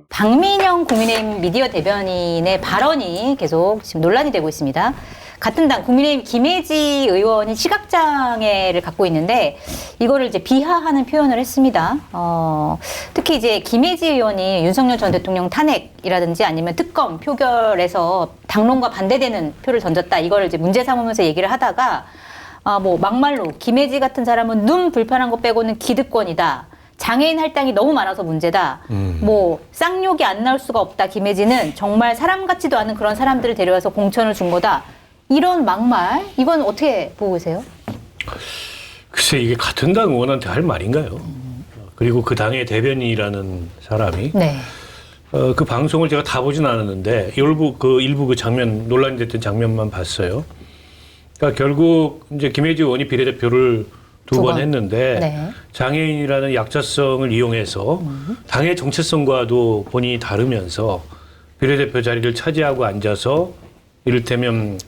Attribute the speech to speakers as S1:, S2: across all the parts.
S1: 박민영 국민의힘 미디어 대변인의 발언이 계속 지금 논란이 되고 있습니다. 같은 당 국민의힘 김혜지 의원이 시각장애를 갖고 있는데 이거를 이제 비하하는 표현을 했습니다. 특히 이제 김혜지 의원이 윤석열 전 대통령 탄핵이라든지 아니면 특검 표결에서 당론과 반대되는 표를 던졌다. 이거를 이제 문제 삼으면서 얘기를 하다가 뭐 막말로 김혜지 같은 사람은 눈 불편한 거 빼고는 기득권이다. 장애인 할당이 너무 많아서 문제다. 뭐 쌍욕이 안 나올 수가 없다. 김혜지는 정말 사람 같지도 않은 그런 사람들을 데려와서 공천을 준 거다. 이런 막말, 이건 어떻게 보고 계세요?
S2: 글쎄 이게 같은 당 의원한테 할 말인가요? 그리고 그 당의 대변인이라는 사람이
S1: 네.
S2: 그 방송을 제가 다 보진 않았는데 일부 그 장면 논란이 됐던 장면만 봤어요. 그러니까 결국 이제 김혜지 의원이 비례대표를 두 번 했는데
S1: 네.
S2: 장애인이라는 약자성을 이용해서 당의 정체성과도 본인이 다르면서 비례대표 자리를 차지하고 앉아서 이를테면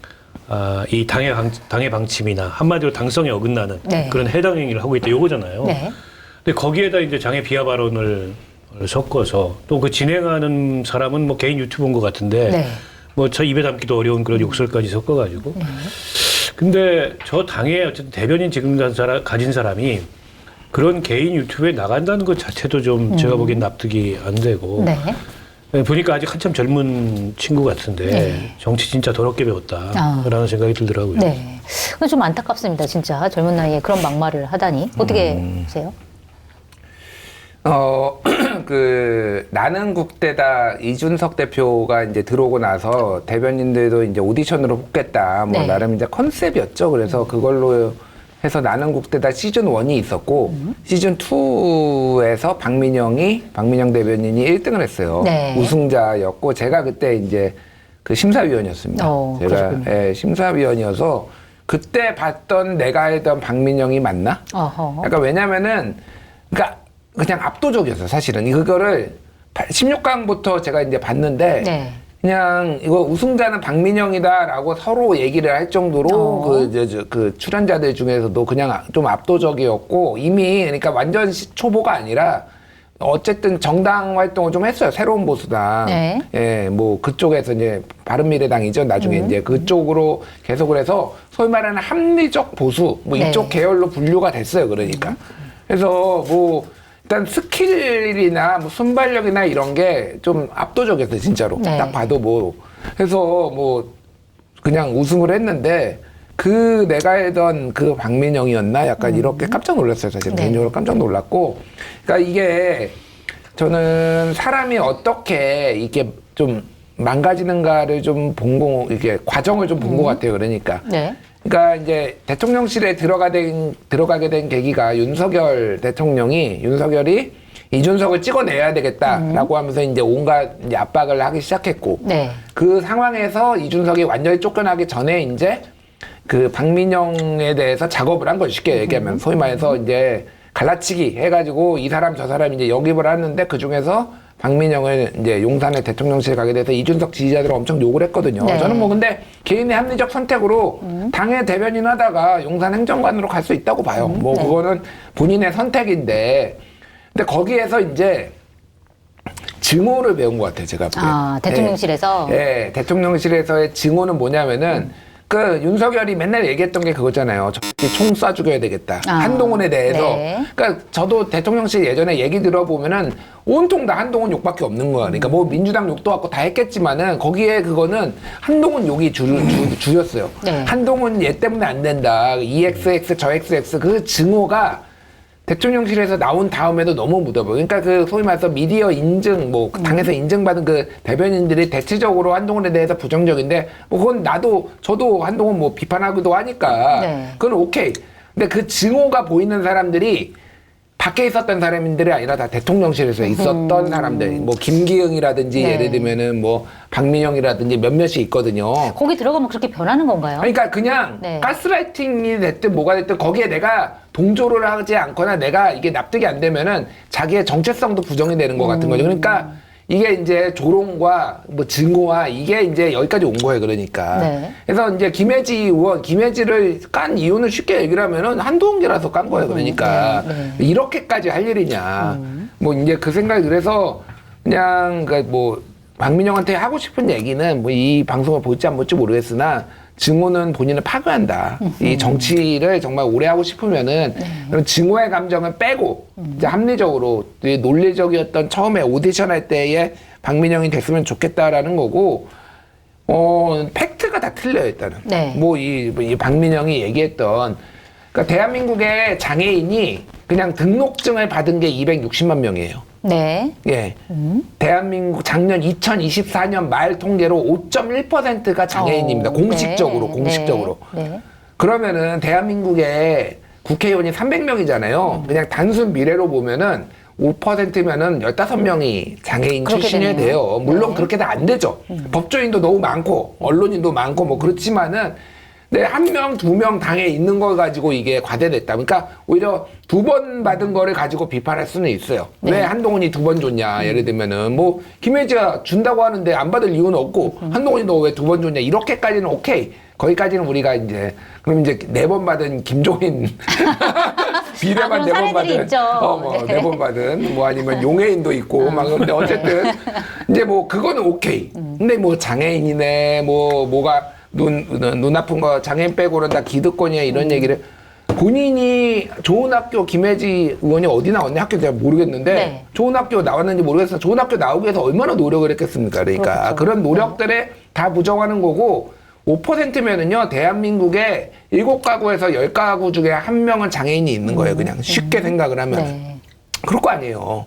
S2: 이 당의 방침이나 한마디로 당성에 어긋나는
S1: 네.
S2: 그런 해당 행위를 하고 있다 이거잖아요.
S1: 네.
S2: 근데 거기에다 이제 장애 비하 발언을 섞어서 또 그 진행하는 사람은 뭐 개인 유튜브인 것 같은데
S1: 네.
S2: 뭐 저 입에 담기도 어려운 그런 욕설까지 섞어가지고. 근데 저 당의 어쨌든 대변인 지금 가진 사람이 그런 개인 유튜브에 나간다는 것 자체도 좀 제가 보기엔 납득이 안 되고.
S1: 네.
S2: 보니까 아직 한참 젊은 친구 같은데
S1: 네.
S2: 정치 진짜 더럽게 배웠다라는 생각이 들더라고요.
S1: 네. 그건 좀 안타깝습니다. 진짜 젊은 나이에 그런 막말을 하다니. 어떻게 보세요?
S3: 나는 국대다 이준석 대표가 이제 들어오고 나서 대변인들도 이제 오디션으로 뽑겠다. 뭐
S1: 네.
S3: 나름 이제 컨셉이었죠. 그래서 그걸로 해서 나는 국대다 시즌 1이 있었고 시즌 2에서 박민영 대변인이 1등을 했어요.
S1: 네.
S3: 우승자였고 제가 그때 이제 그 심사위원이었습니다. 제가 심사위원이어서 그때 봤던 내가 알던 박민영이 맞나?
S1: 어허.
S3: 약간 왜냐면은 그러니까 그냥 압도적이었어요. 사실은 그거를 16강부터 제가 이제 봤는데
S1: 네.
S3: 그냥 이거 우승자는 박민영이다라고 서로 얘기를 할 정도로 그 출연자들 중에서도 그냥 좀 압도적이었고 이미 그러니까 완전 초보가 아니라 어쨌든 정당 활동을 좀 했어요. 새로운 보수당.
S1: 네.
S3: 예, 뭐 그쪽에서 이제 바른미래당이죠. 나중에 이제 그쪽으로 계속을 해서 소위 말하는 합리적 보수 뭐
S1: 네.
S3: 이쪽 계열로 분류가 됐어요. 그러니까. 그래서 뭐 일단 스킬이나 뭐 순발력이나 이런 게 좀 압도적이었어요. 진짜로.
S1: 네.
S3: 딱 봐도 뭐. 그래서 뭐 그냥 우승을 했는데 그 내가 알던 그 박민영이었나 약간 이렇게 깜짝 놀랐어요. 사실
S1: 네.
S3: 개인적으로 깜짝 놀랐고. 그러니까 이게 저는 사람이 어떻게 이게 좀 망가지는가를 좀 이게 과정을 좀 본 것 같아요. 그러니까.
S1: 네.
S3: 그러니까 이제 대통령실에 들어가게 된 계기가 윤석열이 이준석을 찍어내야 되겠다라고 하면서 이제 온갖 이제 압박을 하기 시작했고
S1: 네.
S3: 그 상황에서 이준석이 완전히 쫓겨나기 전에 이제 그 박민영에 대해서 작업을 한 거죠. 쉽게 얘기하면 소위 말해서 이제 갈라치기 해가지고 이 사람 저 사람 이제 영입을 하는데 그 중에서 박민영을 이제 용산에 대통령실 가게 돼서 이준석 지지자들 엄청 욕을 했거든요.
S1: 네.
S3: 저는 뭐 근데 개인의 합리적 선택으로 당의 대변인 하다가 용산 행정관으로 갈 수 있다고 봐요. 뭐
S1: 네.
S3: 그거는 본인의 선택인데 근데 거기에서 이제 증오를 배운 것 같아요. 제가 보기엔.
S1: 대통령실에서?
S3: 예, 대통령실에서의 증오는 뭐냐면은 그 윤석열이 맨날 얘기했던 게 그거잖아요. 총 쏴 죽여야 되겠다. 한동훈에 대해서.
S1: 네.
S3: 그러니까 저도 대통령실 예전에 얘기 들어보면은 온통 다 한동훈 욕밖에 없는 거야. 그러니까 뭐 민주당 욕도 갖고 다 했겠지만은 거기에 그거는 한동훈 욕이 주였어요.
S1: 네.
S3: 한동훈 얘 때문에 안 된다. EXX 저 XX 그 증오가 대통령실에서 나온 다음에도 너무 묻어버려. 그러니까 그 소위 말해서 미디어 인증, 뭐 당에서 인증받은 그 대변인들이 대체적으로 한동훈에 대해서 부정적인데 뭐 그건 저도 한동훈 뭐 비판하기도 하니까
S1: 네.
S3: 그건 오케이. 근데 그 증오가 보이는 사람들이 밖에 있었던 사람들이 아니라 다 대통령실에서 있었던 사람들, 뭐 김기흥이라든지
S1: 네.
S3: 예를 들면은 뭐 박민영이라든지 몇몇이 있거든요.
S1: 거기 들어가면 그렇게 변하는 건가요?
S3: 그러니까 그냥
S1: 네.
S3: 가스라이팅이 됐든 뭐가 됐든 거기에 내가 동조를 하지 않거나 내가 이게 납득이 안 되면은 자기의 정체성도 부정이 되는 것 같은 거죠. 그러니까 이게 이제 조롱과 뭐 증오와 이게 이제 여기까지 온 거예요. 그러니까.
S1: 네.
S3: 그래서 이제 김혜지를 깐 이유는 쉽게 얘기를 하면은 한동훈이라서 깐 거예요. 그러니까. 이렇게까지 할 일이냐. 뭐 이제 그 생각이 그래서 그냥 뭐 박민영한테 하고 싶은 얘기는 뭐 이 방송을 볼지 안 볼지 모르겠으나 증오는 본인을 파괴한다. 이 정치를 정말 오래 하고 싶으면은 그런 증오의 감정을 빼고 이제 합리적으로 논리적이었던 처음에 오디션 할 때의 박민영이 됐으면 좋겠다라는 거고 팩트가 다 틀려요 일단은.
S1: 네.
S3: 이 박민영이 얘기했던 그러니까 대한민국의 장애인이 그냥 등록증을 받은 게 260만 명이에요.
S1: 네.
S3: 예. 대한민국 작년 2024년 말 통계로 5.1%가 장애인입니다. 공식적으로,
S1: 네.
S3: 공식적으로.
S1: 네.
S3: 그러면은 대한민국에 국회의원이 300명이잖아요. 그냥 단순 미래로 보면은 5%면은 15명이 장애인
S1: 그렇게
S3: 출신이
S1: 되네요.
S3: 돼요. 물론
S1: 네.
S3: 그렇게 다 안 되죠. 법조인도 너무 많고, 언론인도 많고, 뭐 그렇지만은 네, 1명, 2명 당에 있는 걸 가지고 이게 과대됐다. 그러니까 오히려 2번 받은 거를 가지고 비판할 수는 있어요.
S1: 네.
S3: 왜 한동훈이 2번 줬냐. 예를 들면은 뭐 김혜지가 준다고 하는데 안 받을 이유는 없고 한동훈이 너 왜 2번 줬냐. 이렇게까지는 오케이. 거기까지는 우리가 이제 그럼 이제 4번 받은 김종인 비례만
S1: 그런
S3: 4번
S1: 사례들이
S3: 받은
S1: 있죠. 네.
S3: 4번 받은 뭐 아니면 용해인도 있고 막 근데 어쨌든 이제 뭐 그거는 오케이. 근데 뭐 장애인이네 뭐가 눈 아픈 거 장애인 빼고는 다 기득권이야 이런 얘기를 본인이 좋은 학교 김혜지 의원이 어디 나왔냐 학교 제가 모르겠는데
S1: 네.
S3: 좋은 학교 나왔는지 모르겠어 좋은 학교 나오기 위해서 얼마나 노력을 했겠습니까 그러니까
S1: 그렇죠.
S3: 그런 노력들에 다 부정하는 거고 5%면은요 대한민국에 7가구에서 10가구 중에 1명은 장애인이 있는 거예요 그냥 쉽게 생각을 하면
S1: 네.
S3: 그럴 거 아니에요.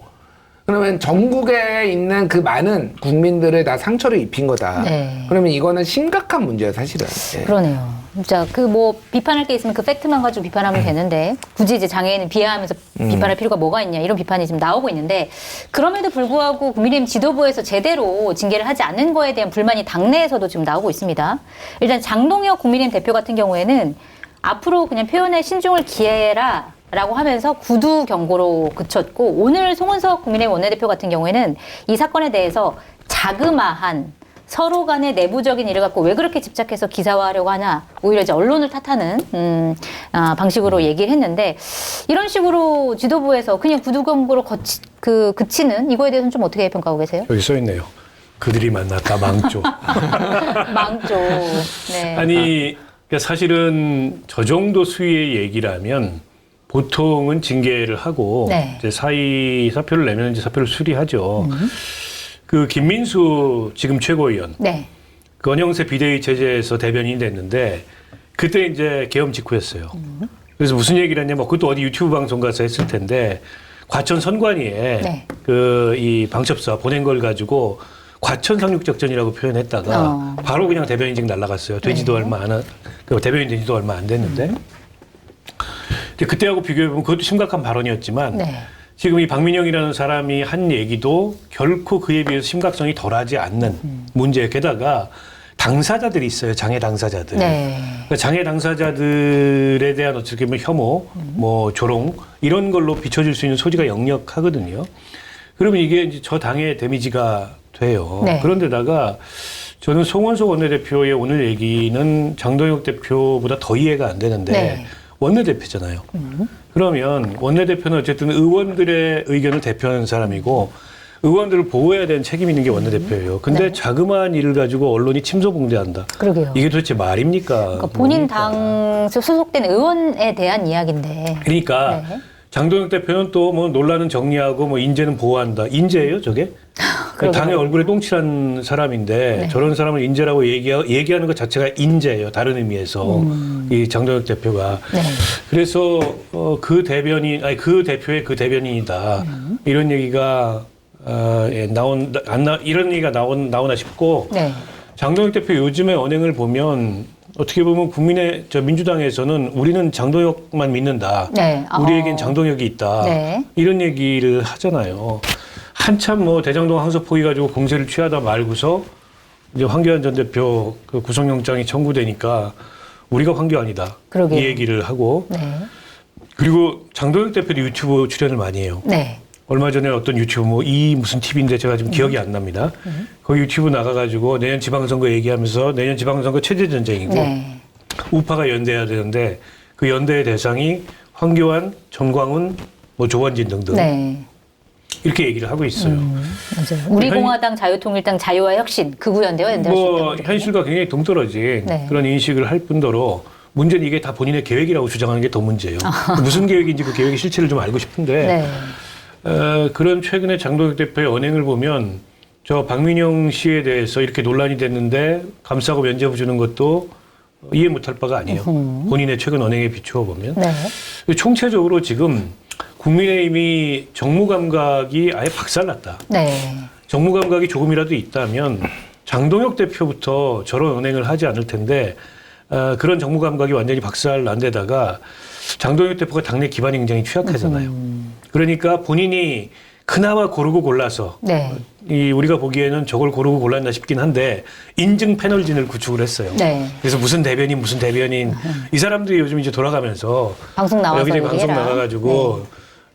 S3: 그러면 전국에 있는 그 많은 국민들을 다 상처를 입힌 거다.
S1: 네.
S3: 그러면 이거는 심각한 문제예요, 사실은. 예.
S1: 그러네요. 진짜 그 뭐 비판할 게 있으면 그 팩트만 가지고 비판하면 되는데 굳이 이제 장애인을 비하하면서 비판할 필요가 뭐가 있냐 이런 비판이 지금 나오고 있는데 그럼에도 불구하고 국민의힘 지도부에서 제대로 징계를 하지 않는 거에 대한 불만이 당내에서도 지금 나오고 있습니다. 일단 장동혁 국민의힘 대표 같은 경우에는 앞으로 그냥 표현에 신중을 기해라. 라고 하면서 구두 경고로 그쳤고 오늘 송은석 국민의힘 원내대표 같은 경우에는 이 사건에 대해서 자그마한 서로 간의 내부적인 일을 갖고 왜 그렇게 집착해서 기사화하려고 하나 오히려 이제 언론을 탓하는 방식으로 얘기를 했는데 이런 식으로 지도부에서 그냥 구두 경고로 그치는 이거에 대해서는 좀 어떻게 평가하고 계세요?
S2: 여기 써 있네요. 그들이 만났다 망조.
S1: 망조. 네.
S2: 아니 그러니까 사실은 저 정도 수위의 얘기라면 보통은 징계를 하고
S1: 네.
S2: 이제 사표를 내면 이제 사표를 수리하죠. 그 김민수 지금 최고위원,
S1: 네.
S2: 그 원영세 비대위 체제에서 대변인이 됐는데 그때 이제 계엄 직후였어요. 그래서 무슨 얘기를 했냐면 그것도 어디 유튜브 방송 가서 했을 텐데 과천 선관위에
S1: 네.
S2: 그 이 방첩사 보낸 걸 가지고 과천 상륙 작전이라고 표현했다가 바로 그냥 대변인직 날라갔어요. 되지도
S1: 네.
S2: 얼마 안 한, 그 대변인 되지도 얼마 안 됐는데. 그때하고 비교해보면 그것도 심각한 발언이었지만
S1: 네.
S2: 지금 이 박민영이라는 사람이 한 얘기도 결코 그에 비해서 심각성이 덜하지 않는 문제. 게다가 당사자들이 있어요. 장애 당사자들.
S1: 네.
S2: 그러니까 장애 당사자들에 대한 어떻게 보면 혐오, 뭐 조롱 이런 걸로 비춰질 수 있는 소지가 역력하거든요. 그러면 이게 이제 저 당의 데미지가 돼요.
S1: 네.
S2: 그런데다가 저는 송원석 원내대표의 오늘 얘기는 장동혁 대표보다 더 이해가 안 되는데
S1: 네.
S2: 원내대표잖아요. 그러면 원내대표는 어쨌든 의원들의 의견을 대표하는 사람이고 의원들을 보호해야 되는 책임이 있는 게 원내대표예요. 근데
S1: 네.
S2: 자그마한 일을 가지고 언론이 침소봉대한다.
S1: 그러게요.
S2: 이게 도대체 말입니까?
S1: 그러니까 본인
S2: 뭡니까?
S1: 당 소속된 의원에 대한 이야기인데.
S2: 그러니까
S1: 네.
S2: 장동혁 대표는 또 뭐 논란은 정리하고 뭐 인재는 보호한다. 인재예요, 저게?
S1: 그러게요.
S2: 당의 얼굴에 똥칠한 사람인데
S1: 네.
S2: 저런 사람을 인재라고 얘기하는 것 자체가 인재예요. 다른 의미에서 이 장동혁 대표가.
S1: 네.
S2: 그래서 그 대변인, 아니 그 대표의 그 대변인이다. 이런 얘기가 이런 얘기가 나오나 싶고.
S1: 네.
S2: 장동혁 대표 요즘의 언행을 보면 어떻게 보면 민주당에서는 우리는 장동혁만 믿는다.
S1: 네.
S2: 우리에겐 장동혁이 있다.
S1: 네.
S2: 이런 얘기를 하잖아요. 한참 뭐 대장동 항소 포기 가지고 공세를 취하다 말고서 이제 황교안 전 대표 그 구속영장이 청구되니까 우리가 황교안이다.
S1: 그러게요.
S2: 이 얘기를 하고
S1: 네.
S2: 그리고 장동혁 대표도 유튜브 출연을 많이 해요.
S1: 네.
S2: 얼마 전에 어떤 유튜브 뭐 이 무슨 TV인데 제가 지금 기억이 안 납니다. 그 유튜브 나가가지고 내년 지방선거 얘기하면서 내년 지방선거 체제전쟁이고
S1: 네.
S2: 우파가 연대해야 되는데 그 연대의 대상이 황교안, 전광훈, 뭐 조원진 등등.
S1: 네.
S2: 이렇게 얘기를 하고 있어요.
S1: 맞아요. 우리공화당, 자유통일당, 자유와 혁신, 극우연대와 연대할 수
S2: 뭐
S1: 있다.
S2: 현실과 굉장히 동떨어진
S1: 네.
S2: 그런 인식을 할 뿐더러 문제는 이게 다 본인의 계획이라고 주장하는 게 더 문제예요. 무슨 계획인지 그 계획의 실체를 좀 알고 싶은데
S1: 네.
S2: 그런 최근에 장동혁 대표의 언행을 보면 저 박민영 씨에 대해서 이렇게 논란이 됐는데 감싸고 면죄부 주는 것도 이해 못할 바가 아니에요. 본인의 최근 언행에 비추어 보면.
S1: 네.
S2: 총체적으로 지금 국민의힘이 정무 감각이 아예 박살났다.
S1: 네.
S2: 정무 감각이 조금이라도 있다면 장동혁 대표부터 저런 언행을 하지 않을 텐데 그런 정무 감각이 완전히 박살난 데다가 장동혁 대표가 당내 기반이 굉장히 취약하잖아요. 그러니까 본인이 그나마 고르고 골라서
S1: 네.
S2: 우리가 보기에는 저걸 고르고 골랐나 싶긴 한데 인증 패널진을 구축을 했어요.
S1: 네.
S2: 그래서 무슨 대변인 이 사람들이 요즘 이제 돌아가면서
S1: 방송 나와서
S2: 여기저기 방송
S1: 얘기해라.
S2: 나가가지고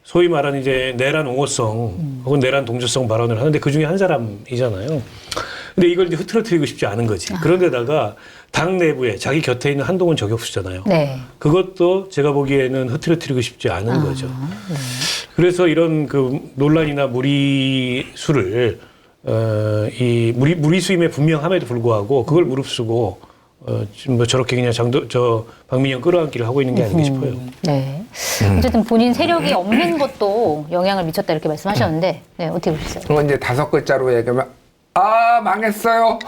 S2: 소위 말하는 이제 내란 옹호성 혹은 내란 동조성 발언을 하는데 그 중에 한 사람이잖아요. 근데 이걸 이제 흐트러뜨리고 싶지 않은 거지. 그런데다가 당 내부에 자기 곁에 있는 한동훈 저격수잖아요.
S1: 네.
S2: 그것도 제가 보기에는 흐트러뜨리고 싶지 않은 거죠.
S1: 네.
S2: 그래서 이런 그 논란이나 무리수를 이 무리수임에 분명함에도 불구하고 그걸 무릅쓰고 지금 뭐 저렇게 그냥 박민영 끌어안기를 하고 있는 게 아닌가 싶어요.
S1: 네. 어쨌든 본인 세력이 없는 것도 영향을 미쳤다 이렇게 말씀하셨는데 네, 어떻게 보셨어요?
S3: 그건 이제 5글자로 얘기하면 망했어요.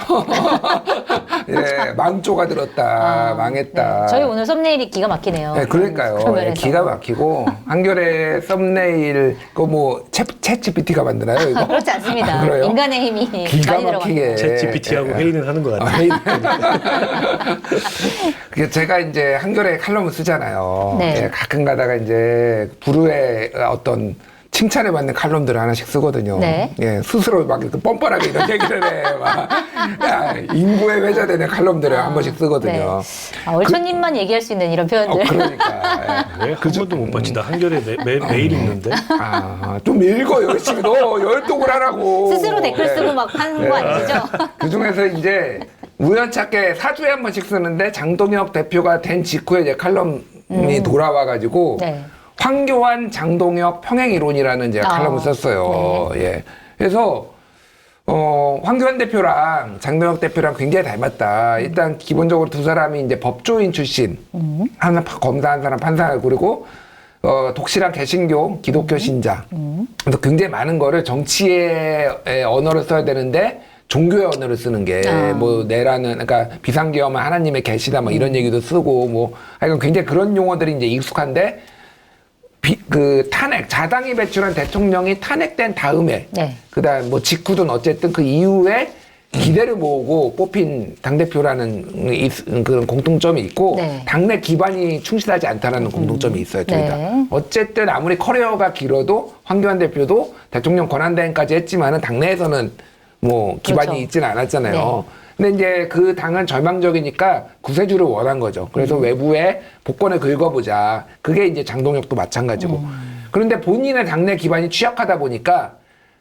S3: 예, 망조가 들었다. 망했다.
S1: 네. 저희 오늘 썸네일이 기가 막히네요.
S3: 네, 그러니까요.
S1: 그런
S3: 예,
S1: 면에서.
S3: 기가 막히고 한겨레 썸네일 그거 뭐 챗GPT가 만드나요 이거?
S1: 그렇지 않습니다.
S3: 그래요?
S1: 인간의 힘이
S3: 기가
S1: 많이
S3: 막히게.
S2: 챗 GPT하고 회의는 하는 것 같아요.
S3: 그게 제가 이제 한겨레 칼럼을 쓰잖아요.
S1: 네.
S3: 예, 가끔 가다가 이제 불후의 어떤 칭찬을 받는 칼럼들을 하나씩 쓰거든요.
S1: 네.
S3: 예, 스스로 막 이렇게 뻔뻔하게 이런 얘기를 해. 막. 야, 인구에 회자되는 칼럼들을 한 번씩 쓰거든요.
S1: 네. 얼천님만 얘기할 수 있는 이런 표현들.
S3: 그러니까. 예.
S2: 왜 한 번도 못 봤지? 나 한겨레 매일 읽는데.
S3: 좀 읽어 열심히 너 열독을 하라고.
S1: 스스로 댓글 쓰고 막 하는 거 아니시죠?
S3: 그 중에서 이제 우연찮게 4주에 한 번씩 쓰는데 장동혁 대표가 된 직후에 이제 칼럼이 돌아와가지고
S1: 네.
S3: 황교안, 장동혁 평행이론이라는 제가 칼럼을 썼어요. 예. 그래서 황교안 대표랑 장동혁 대표랑 굉장히 닮았다. 일단 기본적으로 두 사람이 이제 법조인 출신, 하나 검사 한 사람 판사 그리고 독실한 개신교, 기독교 신자. 그래서 굉장히 많은 거를 정치의 언어를 써야 되는데 종교의 언어를 쓰는 게 뭐 내라는 그러니까 비상계엄은 하나님의 계시다 뭐 이런 얘기도 쓰고 뭐 하여간 굉장히 그런 용어들이 이제 익숙한데 그 탄핵 자당이 배출한 대통령이 탄핵된 다음에
S1: 네.
S3: 그다음 뭐 직후든 어쨌든 그 이후에 기대를 모으고 뽑힌 당대표라는 그런 공통점이 있고
S1: 네.
S3: 당내 기반이 충실하지 않다라는 공통점이 있어요. 둘 다.
S1: 네.
S3: 어쨌든 아무리 커리어가 길어도 황교안 대표도 대통령 권한대행까지 했지만은 당내에서는 뭐 기반이
S1: 그렇죠.
S3: 있지는 않았잖아요.
S1: 네.
S3: 근데 이제 그 당은 절망적이니까 구세주를 원한 거죠. 그래서 외부에 복권을 긁어보자. 그게 이제 장동혁도 마찬가지고. 그런데 본인의 당내 기반이 취약하다 보니까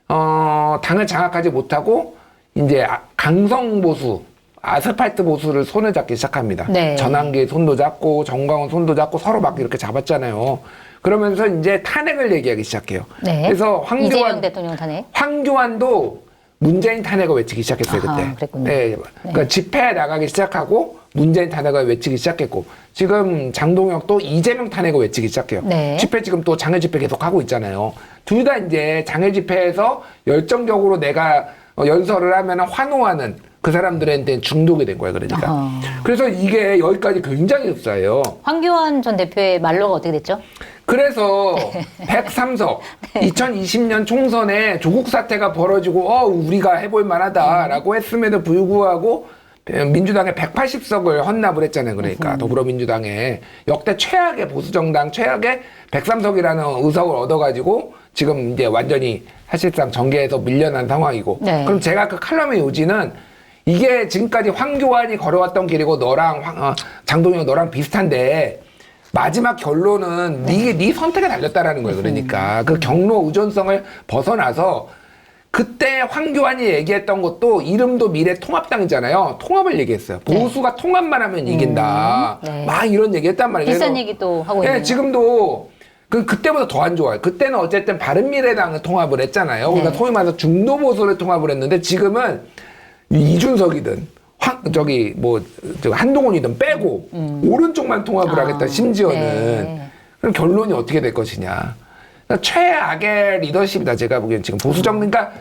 S3: 당을 장악하지 못하고 이제 강성 보수, 아스팔트 보수를 손을 잡기 시작합니다.
S1: 네.
S3: 전환기 손도 잡고 정광훈 손도 잡고 서로 막 이렇게 잡았잖아요. 그러면서 이제 탄핵을 얘기하기 시작해요.
S1: 네.
S3: 그래서
S1: 이재명 대통령 탄핵.
S3: 황교안도 문재인 탄핵을 외치기 시작했어요.
S1: 아하,
S3: 그때.
S1: 그랬군요.
S3: 네. 그러니까 집회에 나가기 시작하고 문재인 탄핵을 외치기 시작했고 지금 장동혁도 이재명 탄핵을 외치기 시작해요.
S1: 네.
S3: 집회 지금 또 장외 집회 계속 하고 있잖아요. 둘 다 이제 장외 집회에서 열정적으로 내가 연설을 하면 환호하는 그 사람들한테 중독이 된 거예요. 그러니까.
S1: 아하.
S3: 그래서 이게 여기까지 굉장히 흡사해요.
S1: 황교안 전 대표의 말로가 어떻게 됐죠?
S3: 그래서 103석 2020년 총선에 조국 사태가 벌어지고 우리가 해볼 만하다라고 했음에도 불구하고 민주당에 180석을 헌납을 했잖아요. 그러니까 더불어민주당에 역대 최악의 보수정당 최악의 103석이라는 의석을 얻어가지고 지금 이제 완전히 사실상 정계에서 밀려난 상황이고
S1: 네.
S3: 그럼 제가 그 칼럼의 요지는 이게 지금까지 황교안이 걸어왔던 길이고 너랑 장동혁 너랑 비슷한데 마지막 결론은 네 선택에 달렸다라는 거예요. 그러니까 그 경로 의존성을 벗어나서 그때 황교안이 얘기했던 것도 이름도 미래통합당이잖아요. 통합을 얘기했어요. 보수가 통합만 하면 이긴다.
S1: 네.
S3: 막 이런 얘기했단 말이에요.
S1: 비싼
S3: 그래서
S1: 얘기도 하고 있네요.
S3: 지금도 그때보다 더 안 좋아요. 그때는 어쨌든 바른미래당을 통합을 했잖아요. 그러니까
S1: 네.
S3: 소위 말해서 중도 보수를 통합을 했는데 지금은 이준석이든 한동훈이든 빼고 오른쪽만 통합을 하겠다. 심지어는
S1: 네.
S3: 그럼 결론이 어떻게 될 것이냐. 그러니까 최악의 리더십이다. 제가 보기엔 지금 보수정 그러니까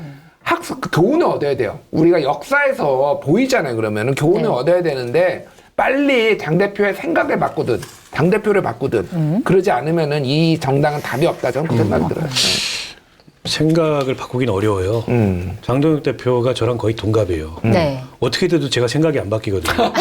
S3: 교훈을 얻어야 돼요. 우리가 역사에서 보이잖아요. 그러면은 교훈을
S1: 네.
S3: 얻어야 되는데 빨리 당대표의 생각을 바꾸든 당대표를 바꾸든 그러지 않으면은 이 정당은 답이 없다. 저는 그 생각이 들어요.
S2: 생각을 바꾸긴 어려워요. 장동혁 대표가 저랑 거의 동갑이에요.
S1: 네.
S2: 어떻게 돼도 제가 생각이 안 바뀌거든요.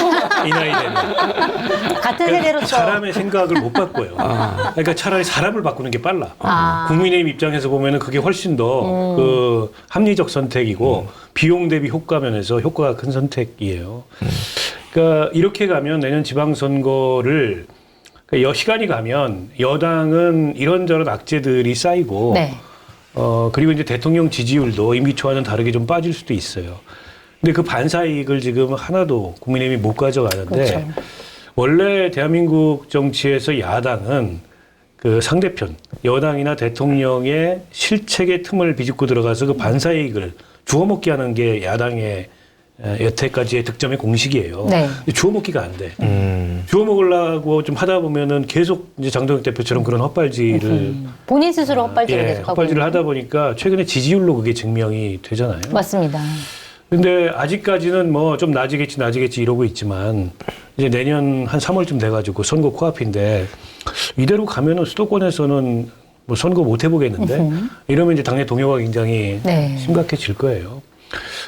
S2: 이 나이 되면.
S1: 같은 세대로서
S2: 사람의 생각을 못 바꿔요. 그러니까 차라리 사람을 바꾸는 게 빨라.
S1: 아.
S2: 국민의힘 입장에서 보면은 그게 훨씬 더 그 합리적 선택이고 비용 대비 효과 면에서 효과가 큰 선택이에요. 그러니까 이렇게 가면 내년 지방선거를 그러니까 시간이 가면 여당은 이런저런 악재들이 쌓이고
S1: 네.
S2: 그리고 이제 대통령 지지율도 임기 초와는 다르게 좀 빠질 수도 있어요. 근데 그 반사이익을 지금 하나도 국민의힘이 못 가져가는데
S1: 그렇죠.
S2: 원래 대한민국 정치에서 야당은 그 상대편 여당이나 대통령의 실책의 틈을 비집고 들어가서 그 반사이익을 주워먹게 하는 게 야당의 여태까지의 득점의 공식이에요.
S1: 네.
S2: 주워먹기가 안 돼. 주워먹으려고 좀 하다 보면은 계속 이제 장동혁 대표처럼 그런 헛발질을
S1: 본인 스스로 헛발질을 계속 하고
S2: 헛발질을
S1: 있는.
S2: 하다 보니까 최근에 지지율로 그게 증명이 되잖아요.
S1: 맞습니다.
S2: 근데 아직까지는 뭐 좀 나아지겠지 이러고 있지만 이제 내년 한 3월쯤 돼가지고 선거 코앞인데 이대로 가면은 수도권에서는 뭐 선거 못 해보겠는데 이러면 이제 당내 동요가 굉장히
S1: 네.
S2: 심각해질 거예요.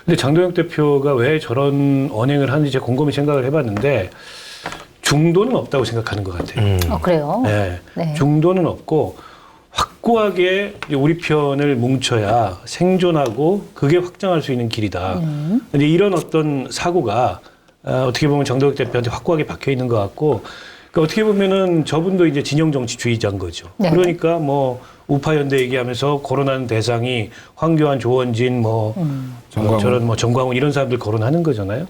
S2: 근데 장동혁 대표가 왜 저런 언행을 하는지 제가 곰곰이 생각을 해봤는데 중도는 없다고 생각하는 것 같아요.
S1: 그래요?
S2: 네.
S1: 네.
S2: 중도는 없고 확고하게 우리 편을 뭉쳐야 생존하고 그게 확장할 수 있는 길이다. 근데 이런 어떤 사고가 어떻게 보면 장동혁 대표한테 확고하게 박혀 있는 것 같고 그러니까 어떻게 보면은 저분도 이제 진영 정치주의자인 거죠.
S1: 네.
S2: 그러니까 뭐 우파 연대 얘기하면서 거론하는 대상이 황교안, 조원진,
S3: 정광훈.
S2: 저런 뭐 정광훈 이런 사람들 거론하는 거잖아요.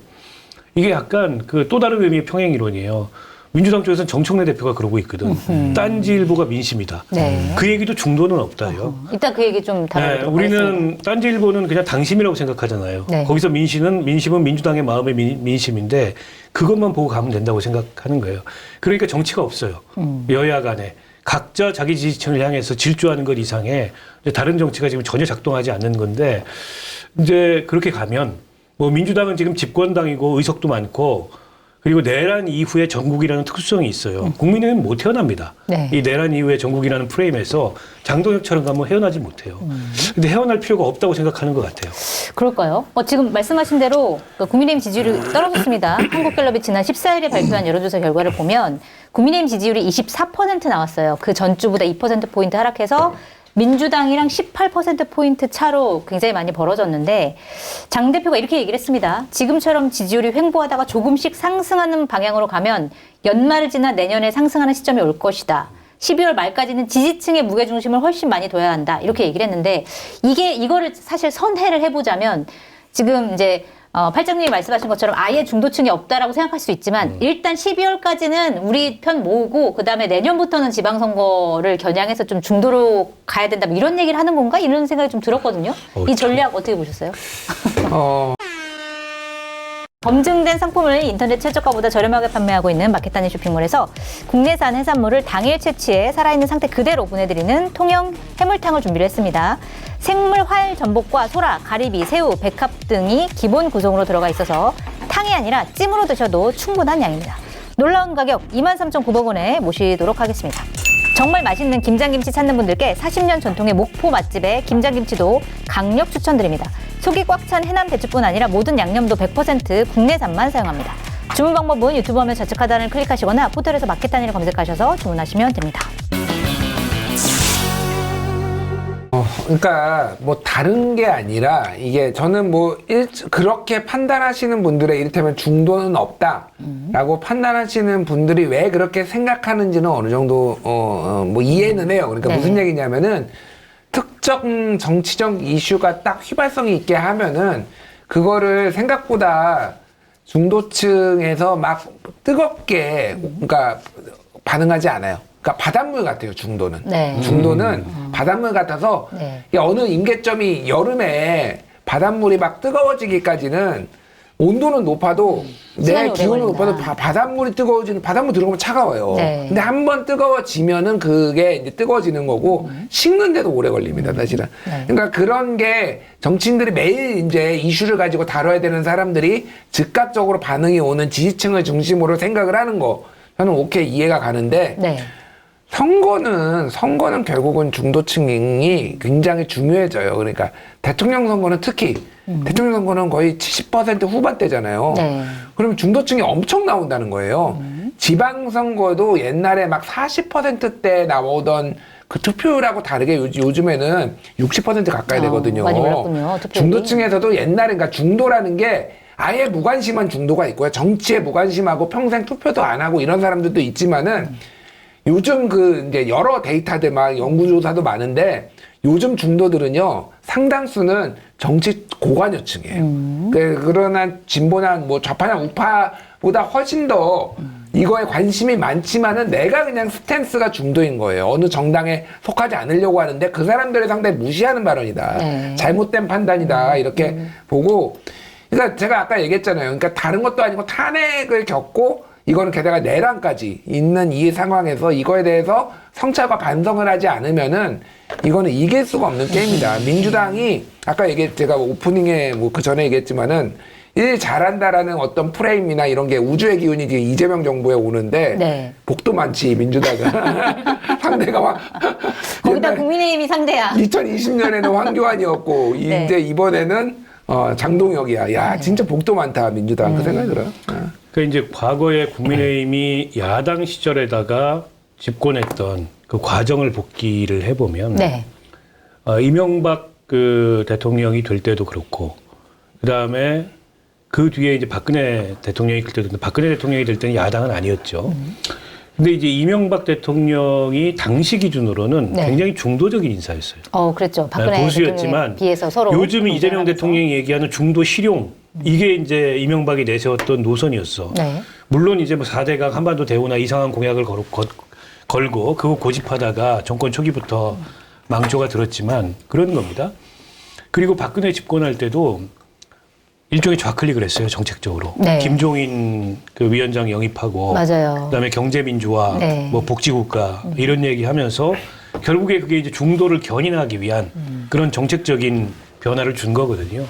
S2: 이게 약간 그 또 다른 의미의 평행 이론이에요. 민주당 쪽에서는 정청래 대표가 그러고 있거든. 딴지일보가 민심이다.
S1: 네.
S2: 그 얘기도 중도는 없다요.
S1: 일단 그 얘기 좀 다뤄보도록
S2: 우리는
S1: 하겠습니다.
S2: 딴지일보는 그냥 당심이라고 생각하잖아요.
S1: 네.
S2: 거기서 민심은 민주당의 마음의 민심인데 그것만 보고 가면 된다고 생각하는 거예요. 그러니까 정치가 없어요. 여야 간에. 각자 자기 지지층을 향해서 질주하는 것 이상에 다른 정치가 지금 전혀 작동하지 않는 건데 이제 그렇게 가면 뭐 민주당은 지금 집권당이고 의석도 많고 그리고 내란 이후에 전국이라는 특수성이 있어요. 국민의힘은 못 태어납니다.
S1: 네.
S2: 이 내란 이후에 전국이라는 프레임에서 장동혁처럼 가면 헤어나지 못해요. 근데 헤어날 필요가 없다고 생각하는 것 같아요.
S1: 그럴까요? 지금 말씀하신 대로 국민의힘 지지율이 떨어졌습니다. 한국갤럽이 지난 14일에 발표한 여론조사 결과를 보면 국민의힘 지지율이 24% 나왔어요. 그 전주보다 2%포인트 하락해서 민주당이랑 18%포인트 차로 굉장히 많이 벌어졌는데 장 대표가 이렇게 얘기를 했습니다. 지금처럼 지지율이 횡보하다가 조금씩 상승하는 방향으로 가면 연말을 지나 내년에 상승하는 시점이 올 것이다. 12월 말까지는 지지층의 무게중심을 훨씬 많이 둬야 한다. 이렇게 얘기를 했는데 이거를 사실 선회를 해보자면 지금 이제 팔장님이 말씀하신 것처럼 아예 중도층이 없다라고 생각할 수 있지만 일단 12월까지는 우리 편 모으고 그다음에 내년부터는 지방선거를 겨냥해서 좀 중도로 가야 된다. 뭐 이런 얘기를 하는 건가? 이런 생각이 좀 들었거든요. 이 전략 어떻게 보셨어요? 검증된 상품을 인터넷 최저가보다 저렴하게 판매하고 있는 마켓단위 쇼핑몰에서 국내산 해산물을 당일 채취해 살아있는 상태 그대로 보내드리는 통영 해물탕을 준비를 했습니다. 생물 활 전복과 소라, 가리비, 새우, 백합 등이 기본 구성으로 들어가 있어서 탕이 아니라 찜으로 드셔도 충분한 양입니다. 놀라운 가격 23,900원에 모시도록 하겠습니다. 정말 맛있는 김장김치 찾는 분들께 40년 전통의 목포 맛집의 김장김치도 강력 추천드립니다. 속이 꽉 찬 해남 배추뿐 아니라 모든 양념도 100% 국내산만 사용합니다. 주문 방법은 유튜브 화면 좌측 하단을 클릭하시거나 포털에서 마켓단위를 검색하셔서 주문하시면 됩니다.
S3: 그러니까 뭐 다른 게 아니라 이게 저는 뭐 그렇게 판단하시는 분들의 이를테면 중도는 없다라고 판단하시는 분들이 왜 그렇게 생각하는지는 어느 정도 뭐 이해는 해요. 그러니까
S1: 네.
S3: 무슨 얘기냐면은 특정 정치적 이슈가 딱 휘발성이 있게 하면은 그거를 생각보다 중도층에서 막 뜨겁게 그러니까 반응하지 않아요. 그러니까 바닷물 같아요. 중도는.
S1: 네.
S3: 중도는 바닷물 같아서
S1: 네.
S3: 이게 어느 임계점이 여름에 바닷물이 막 뜨거워지기까지는 온도는 높아도
S1: 시간이
S3: 내
S1: 오래
S3: 기온은
S1: 걸린다.
S3: 높아도 바닷물이 뜨거워지는 바닷물 들어가면 차가워요.
S1: 네.
S3: 근데 한 번 뜨거워지면은 그게 이제 뜨거워지는 거고 식는데도 오래 걸립니다, 사실은.
S1: 네.
S3: 그러니까 그런 게 정치인들이 매일 이제 이슈를 가지고 다뤄야 되는 사람들이 즉각적으로 반응이 오는 지지층을 중심으로 생각을 하는 거 저는 오케이 이해가 가는데
S1: 네.
S3: 선거는 결국은 중도층이 굉장히 중요해져요. 그러니까 대통령 선거는 특히 대통령 선거는 거의 70% 후반대잖아요.
S1: 네.
S3: 그러면 중도층이 엄청 나온다는 거예요. 지방선거도 옛날에 막 40%대 나오던 그 투표율하고 다르게 요즘에는 60% 가까이 되거든요.
S1: 많이 올랐군요, 투표율이.
S3: 중도층에서도 옛날에 그러니까 중도라는 게 아예 무관심한 중도가 있고요. 정치에 무관심하고 평생 투표도 안 하고 이런 사람들도 있지만은 요즘 그 이제 여러 데이터들 막 연구조사도 많은데 요즘 중도들은요 상당수는 정치 고관여층이에요. 그러나 진보나 뭐 좌파나 우파보다 훨씬 더 이거에 관심이 많지만은 내가 그냥 스탠스가 중도인 거예요. 어느 정당에 속하지 않으려고 하는데 그 사람들을 상당히 무시하는 발언이다.
S1: 네.
S3: 잘못된 판단이다. 이렇게 보고 그러니까 제가 아까 얘기했잖아요. 그러니까 다른 것도 아니고 탄핵을 겪고 이거는 게다가 내란까지 있는 이 상황에서 이거에 대해서 성찰과 반성을 하지 않으면은 이거는 이길 수가 없는 게임이다. 민주당이 아까 제가 오프닝에 뭐 그 전에 얘기했지만은 일 잘한다라는 어떤 프레임이나 이런 게 우주의 기운이 이제 이재명 정부에 오는데
S1: 네.
S3: 복도 많지 민주당은 상대가 막
S1: 거기다
S3: 옛날
S1: 국민의힘이 상대야.
S3: 2020년에는 황교안이었고
S1: 네.
S3: 이제 이번에는 장동혁이야. 야 진짜 복도 많다 민주당 그 생각이 들어요.
S2: 그러니까 이제 과거에 국민의힘이 야당 시절에다가 집권했던 그 과정을 복기를 해보면
S1: 네.
S2: 이명박 그 대통령이 될 때도 그렇고 그 다음에 그 뒤에 이제 박근혜 대통령이 될 때도 박근혜 대통령이 될 때는 야당은 아니었죠. 근데 이제 이명박 대통령이 당시 기준으로는
S1: 네.
S2: 굉장히 중도적인 인사였어요.
S1: 그랬죠. 박근혜
S2: 보수였지만
S1: 대통령에 비해서 서로
S2: 요즘 이재명
S1: 경쟁하면서.
S2: 대통령이 얘기하는 중도 실용 이게 이제 이명박이 내세웠던 노선이었어.
S1: 네.
S2: 물론 이제 뭐 4대강 한반도 대우나 이상한 공약을 걸고 그거 고집하다가 정권 초기부터 망조가 들었지만 그런 겁니다. 그리고 박근혜 집권할 때도 일종의 좌클릭을 했어요, 정책적으로.
S1: 네.
S2: 김종인 그 위원장 영입하고
S1: 맞아요.
S2: 그다음에 경제민주화,
S1: 네.
S2: 뭐 복지국가 이런 얘기하면서 결국에 그게 이제 중도를 견인하기 위한 그런 정책적인 변화를 준 거거든요.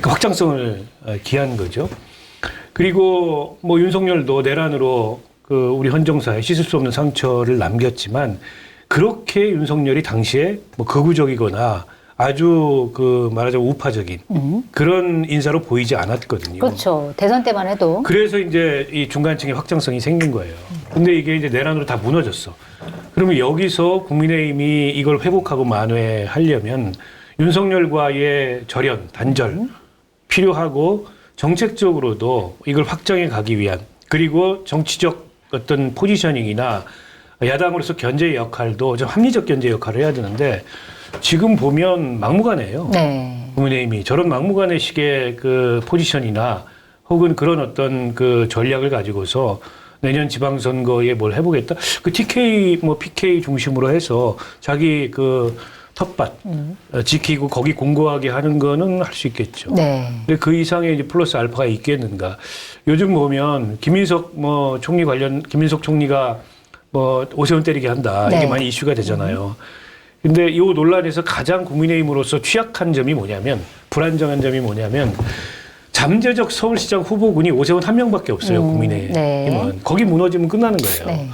S2: 그 확장성을 기한 거죠. 그리고 뭐 윤석열도 내란으로 그 우리 헌정사에 씻을 수 없는 상처를 남겼지만 그렇게 윤석열이 당시에 뭐 극우적이거나 아주 그 말하자면 우파적인 그런 인사로 보이지 않았거든요.
S1: 그렇죠. 대선 때만 해도.
S2: 그래서 이제 이 중간층의 확장성이 생긴 거예요. 근데 이게 이제 내란으로 다 무너졌어. 그러면 여기서 국민의힘이 이걸 회복하고 만회하려면 윤석열과의 절연, 단절 필요하고 정책적으로도 이걸 확장해 가기 위한 그리고 정치적 어떤 포지셔닝이나 야당으로서 견제 역할도 좀 합리적 견제 역할을 해야 되는데 지금 보면 막무가내예요.
S1: 네.
S2: 국민의힘이 저런 막무가내 식의 그 포지션이나 혹은 그런 어떤 그 전략을 가지고서 내년 지방선거에 뭘 해보겠다. 그 TK 뭐 PK 중심으로 해서 자기 그 텃밭 지키고 거기 공고하게 하는 거는 할 수 있겠죠.
S1: 네.
S2: 근데 그 이상의 이제 플러스 알파가 있겠는가. 요즘 보면 김민석 총리가 뭐 오세훈 때리게 한다.
S1: 네.
S2: 이게 많이 이슈가 되잖아요. 근데 이 논란에서 가장 국민의힘으로서 취약한 점이 뭐냐면 불안정한 점이 뭐냐면 잠재적 서울시장 후보군이 오세훈 한 명밖에 없어요. 국민의힘은.
S1: 네.
S2: 거기 무너지면 끝나는 거예요.
S1: 네.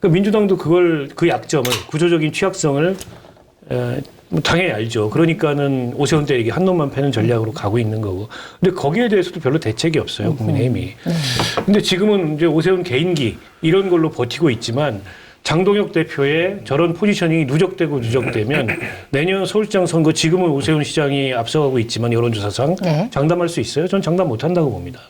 S2: 그러니까 민주당도 그 약점을 구조적인 취약성을 뭐 당연히 알죠. 그러니까는 오세훈 때리기 한 놈만 패는 전략으로 가고 있는 거고. 근데 거기에 대해서도 별로 대책이 없어요. 국민의힘이. 근데 지금은 이제 오세훈 개인기 이런 걸로 버티고 있지만 장동혁 대표의 저런 포지셔닝이 누적되면 내년 서울시장 선거 지금은 오세훈 시장이 앞서가고 있지만 여론조사상
S1: 네.
S2: 장담할 수 있어요? 전 장담 못한다고 봅니다.